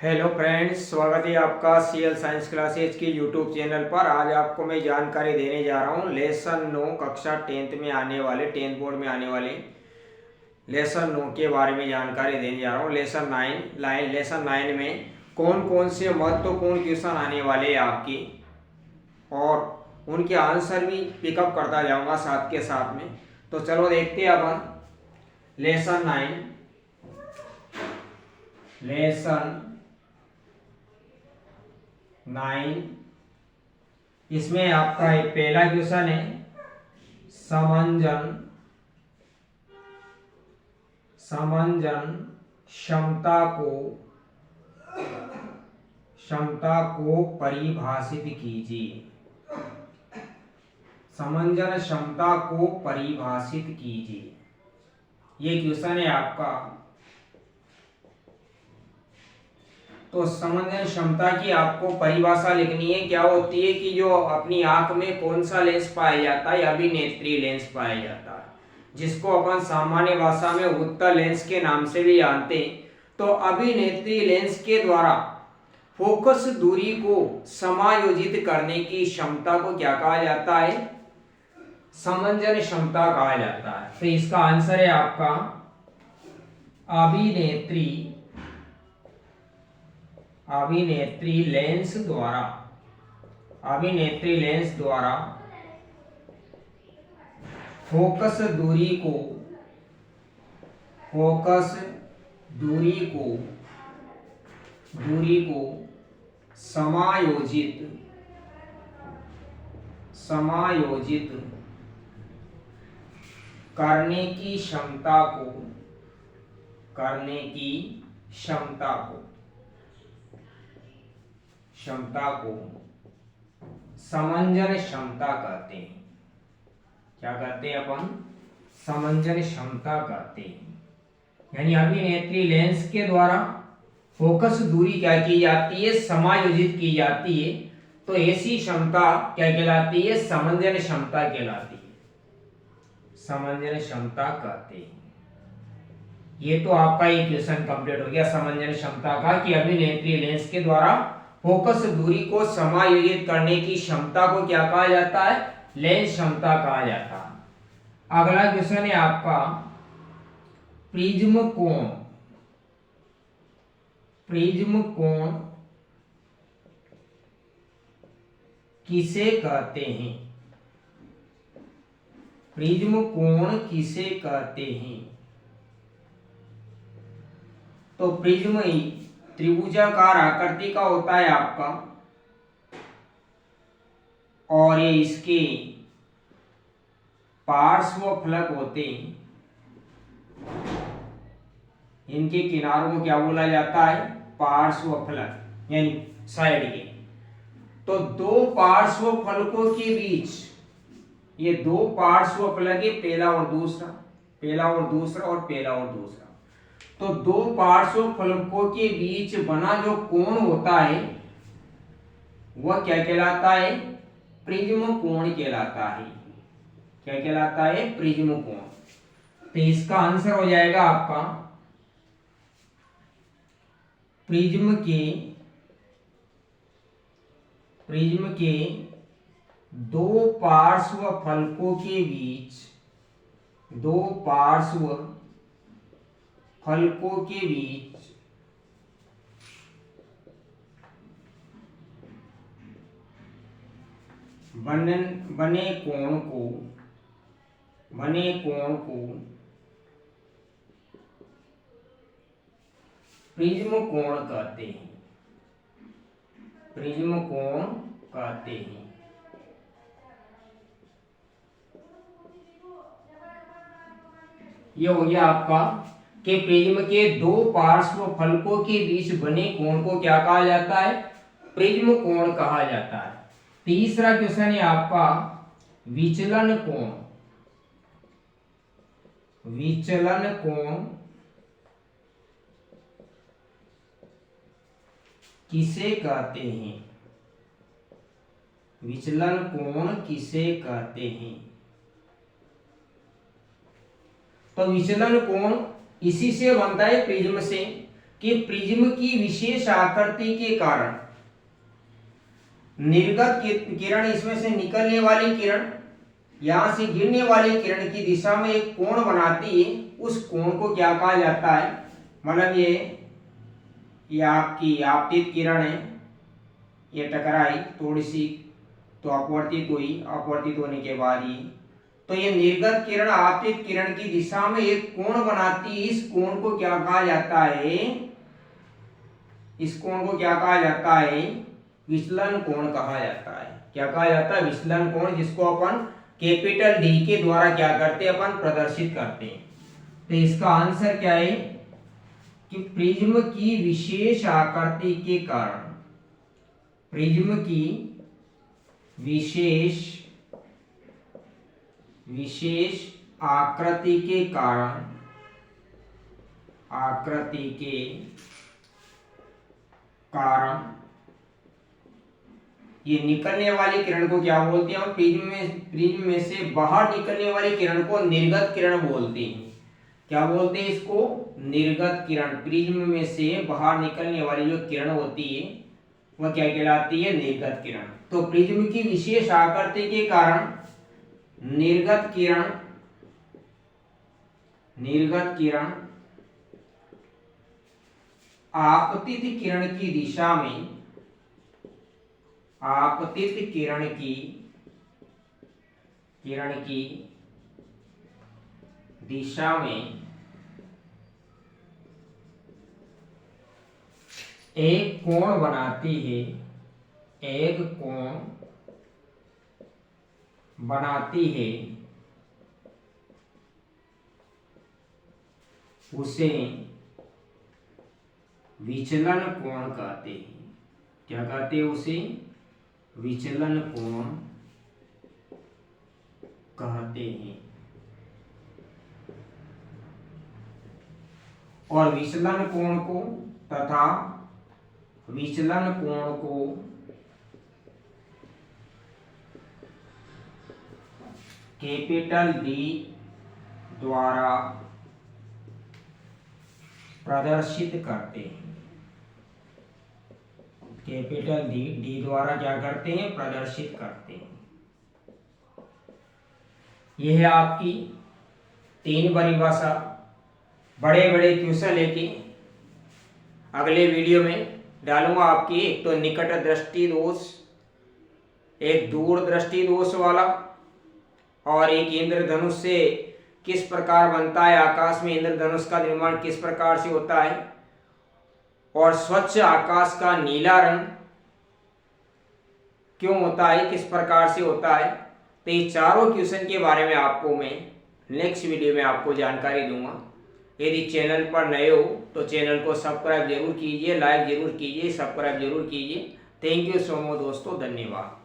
Hello friends, स्वागत है आपका सीएल साइंस क्लासेज के यूट्यूब चैनल पर। आज आपको मैं जानकारी देने जा रहा हूँ लेसन 9 कक्षा 10th में आने वाले 10th बोर्ड में आने वाले लेसन 9 के बारे में जानकारी देने जा रहा हूँ। लेसन 9 में कौन कौन से महत्वपूर्ण क्वेश्चन आने वाले हैं आपकी, और उनके आंसर भी पिकअप करता जाऊँगा साथ के साथ में। तो चलो देखते हैं अपन लेसन 9 इसमें आपका एक पहला क्वेश्चन है समंजन क्षमता को परिभाषित कीजिए। समंजन क्षमता को परिभाषित कीजिए, ये क्वेश्चन है आपका। तो समंजन क्षमता की आपको परिभाषा लिखनी है। क्या होती है कि जो अपनी आंख में कौन सा लेंस पाया जाता है, अभिनेत्री लेंस पाया जाता है, जिसको अपन सामान्य भाषा में उत्तल लेंस के नाम से भी जानते हैं। तो अभिनेत्री लेंस के द्वारा फोकस दूरी को समायोजित करने की क्षमता को क्या कहा जाता है? समंजन क्षमता कहा जाता है। तो इसका आंसर है आपका अभिनेत्री लेंस द्वारा फोकस दूरी को समायोजित करने की क्षमता को समंजन क्षमता कहते हैं। क्या कहते हैं अपन? समंजन क्षमता कहते हैं। यानी अभिनेत्री लेंस के द्वारा फोकस दूरी क्या की जाती है? समायोजित की जाती है। तो ऐसी क्षमता क्या कहलाती है? समंजन क्षमता कहलाती है। समंजन क्षमता कहते हैं। ये तो आपका एक क्वेश्चन कंप्लीट हो गया समंजन क्षमता का, कि अभिनेत्री लेंस के द्वारा फोकस दूरी को समायोजित करने की क्षमता को क्या कहा जाता है? लेंस क्षमता कहा जाता है। अगला क्वेश्चन है आपका प्रिज्म कोण किसे कहते हैं? प्रिज्म कोण किसे कहते हैं? तो प्रिज्म त्रिभुजाकार आकृति का होता है आपका, और ये इसके पार्श्व फलक होते हैं। इनके किनारों को क्या बोला जाता है? पार्श्व फलक, यानी साइड के। तो दो पार्श्व फलकों के बीच, ये दो पार्श्व फलक है, पहला और दूसरा और पहला और दूसरा। तो दो पार्श्व फलकों के बीच बना जो कोण होता है वह क्या कहलाता है? प्रिज्म कोण कहलाता है। क्या कहलाता है? प्रिज्म कोण। तो इसका आंसर हो जाएगा आपका प्रिज्म के दो पार्श्व फलकों के बीच बने कोण को प्रिज्म कोण कहते हैं। ये हो गया आपका कि प्रिज्म के दो पार्श्व फलकों के बीच बने कोण को क्या कहा जाता है? प्रिज्म कोण कहा जाता है। तीसरा क्वेश्चन है आपका विचलन कोण किसे कहते हैं? विचलन कोण किसे कहते हैं? तो विचलन कोण इसी से बनता है, प्रिज्म से, कि प्रिज्म की विशेष आकृति के कारण निर्गत किरण, इसमें से निकलने वाली किरण यहां से गिरने वाली किरण की दिशा में एक कोण बनाती है, उस कोण को क्या कहा जाता है? मतलब ये आपकी आपतित किरण है, ये टकराई थोड़ी सी तो अपवर्तित हुई, अपवर्तित होने के बाद तो ये निर्गत किरण आपतित किरण की दिशा में एक कोण बनाती है, इस कोण को क्या कहा जाता है? इस कोण को क्या कहा जाता है? विचलन कोण कहा जाता है। क्या कहा जाता है? विचलन कोण, जिसको अपन कैपिटल डी के द्वारा क्या करते हैं? अपन प्रदर्शित करते हैं। तो इसका आंसर क्या है कि प्रिज्म की विशेष आकृति के कारण, प्रिज्म की विशेष आकृति के कारण, आकृति के कारण ये निकलने वाली किरण को क्या बोलते हैं? और प्रिज्म में से बाहर निकलने वाली किरण को निर्गत किरण बोलते हैं। क्या बोलते हैं इसको? निर्गत किरण। प्रिज्म में से बाहर निकलने वाली जो किरण होती है वह क्या कहलाती है? निर्गत किरण। तो प्रिज्म की विशेष आकृति के कारण निर्गत किरण आपतित किरण की दिशा में, आपतित किरण की दिशा में एक कोण बनाती है, एक कोण बनाती है, उसे विचलन कोण कहते हैं। क्या कहते हैं? उसे विचलन कोण कहते हैं। और विचलन कोण को कैपिटल डी द्वारा प्रदर्शित करते हैं। कैपिटल डी द्वारा क्या करते हैं? प्रदर्शित करते हैं। यह है आपकी 3 परिभाषा। बड़े बड़े क्वेश्चन लेके अगले वीडियो में डालूंगा आपकी। एक तो निकट दृष्टि दोष, एक दूर दृष्टि दोष वाला, और एक इंद्रधनुष से किस प्रकार बनता है, आकाश में इंद्रधनुष का निर्माण किस प्रकार से होता है, और स्वच्छ आकाश का नीला रंग क्यों होता है, किस प्रकार से होता है। तो ये चारों क्वेश्चन के बारे में आपको मैं नेक्स्ट वीडियो में आपको जानकारी दूंगा। यदि चैनल पर नए हो तो चैनल को सब्सक्राइब जरूर कीजिए, लाइक जरूर कीजिए, सब्सक्राइब जरूर कीजिए। थैंक यू सो मच दोस्तों, धन्यवाद।